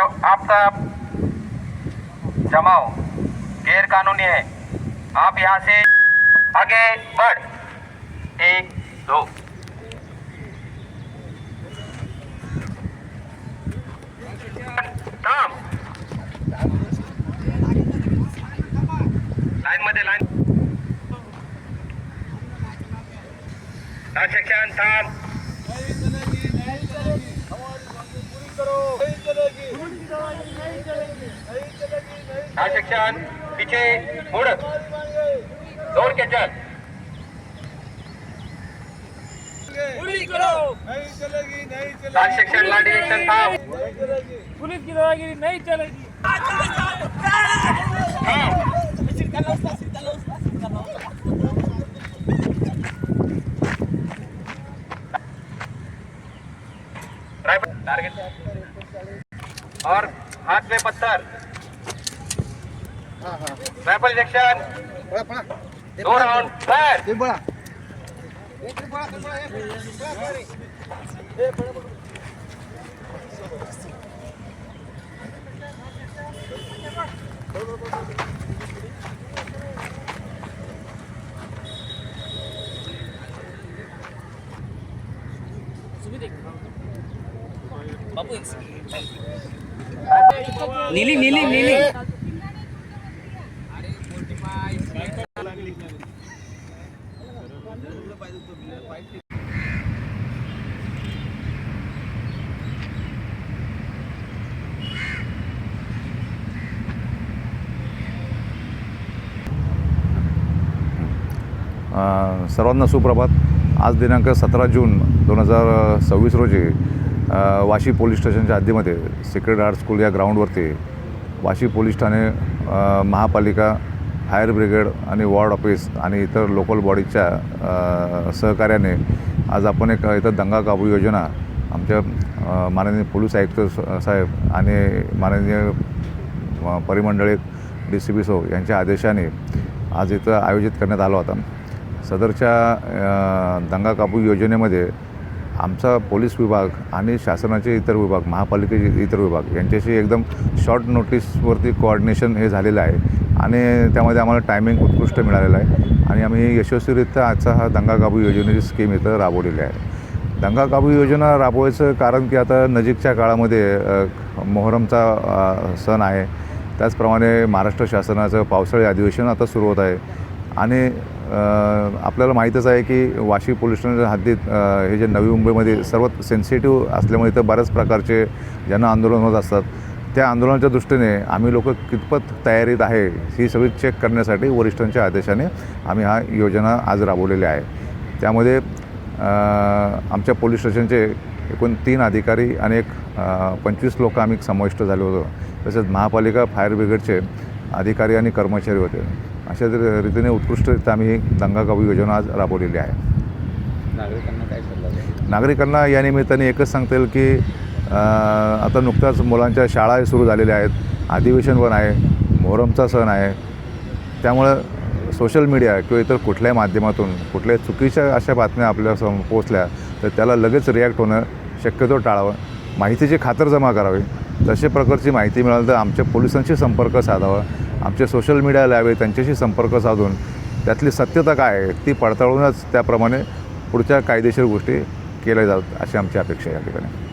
आपका जमाव गैर कानूनी है। आप यहाँ से आगे बढ़। 1 2 थांब। लाइन मध्ये लाइन सेक्शन थांब। सेक्शन पीछे मुड़ दौड़ के चल। सेक्शन ला डायरेक्शन थांब। पुलिस की दादागिरी नहीं चलेगी। टारगेट और हाथ में पत्थर। Rifle section 2 round fire. नीली नीली नीली सर्वांना सुप्रभात। आज दिनांक 17 जून 2026 रोजी वाशी पोलीस स्टेशनच्या हद्दीमध्ये सेक्रेड हार्ट स्कूल या ग्राउंडवरती वाशी पोलीस ठाणे, महापालिका, फायर ब्रिगेड आणि वॉर्ड ऑफिस आणि इतर लोकल बॉडीच्या सहकार्याने आज आपण एक इथं दंगा काबू योजना आमच्या माननीय पोलीस आयुक्त साहेब आणि माननीय परिमंडळीत DCP यांच्या आदेशाने आज इथं आयोजित करण्यात आला होता। सदरच्या दंगा काबू योजनेमध्ये आमचा पोलीस विभाग आणि शासनाचे इतर विभाग, महापालिकेचे इतर विभाग यांच्याशी एकदम शॉर्ट नोटीसवरती कोऑर्डिनेशन हे झालेलं आहे आणि त्यामध्ये आम्हाला टायमिंग उत्कृष्ट मिळालेला आहे आणि आम्ही यशस्वीरित्या आजचा हा दंगा काबू योजनेची स्कीम इथं राबवलेली आहे। दंगा काबू योजना राबवायचं कारण की आता नजीकच्या काळामध्ये मोहरमचा सण आहे, त्याचप्रमाणे महाराष्ट्र शासनाचं पावसाळी अधिवेशन आता सुरू होत आहे आणि आपल्याला माहीतच आहे की वाशी पोलीस स्टेशनच्या हद्दीत हे जे नवी मुंबईमध्ये सर्वात सेन्सिटिव्ह असल्यामुळे इथं बऱ्याच प्रकारचे जन आंदोलन होत असतात। त्या आंदोलनाच्या दृष्टीने आम्ही लोक कितपत तयारीत आहे ही सगळी चेक करण्यासाठी वरिष्ठांच्या आदेशाने आम्ही हा योजना आज राबवलेली आहे। त्यामध्ये आमच्या पोलीस स्टेशनचे एकूण 3 अधिकारी आणि एक 25 लोक आम्ही समाविष्ट झालो होतो। तसेच महापालिका, फायर ब्रिगेडचे अधिकारी आणि कर्मचारी होते। अशा रीतीने उत्कृष्टरित्या आम्ही ही दंगा काबू योजना आज राबवलेली आहे। नागरिकांना काय सल्ला द्याल? नागरिकांना या निमित्ताने एकच सांगता येईल की आता नुकताच मुलांच्या शाळा सुरू झालेल्या आहेत, अधिवेशन पण आहे, मोहरमचा सण आहे, त्यामुळं सोशल मीडिया किंवा इतर कुठल्याही माध्यमातून कुठल्याही चुकीच्या अशा बातम्या आपल्या पोहोचल्या तर त्याला लगेच रिॲक्ट होणं शक्यतो टाळावं, माहितीची खातरजमा करावी। तशा प्रकारची माहिती मिळाली तर आमच्या पोलिसांशी संपर्क साधावा, आमचे सोशल मीडिया लावे त्यांच्याशी संपर्क साधून त्यातली सत्यता काय आहे ती पडताळूनच त्याप्रमाणे पुढच्या कायदेशीर गोष्टी केल्या जातात अशी आमची अपेक्षा आहे या ठिकाणी।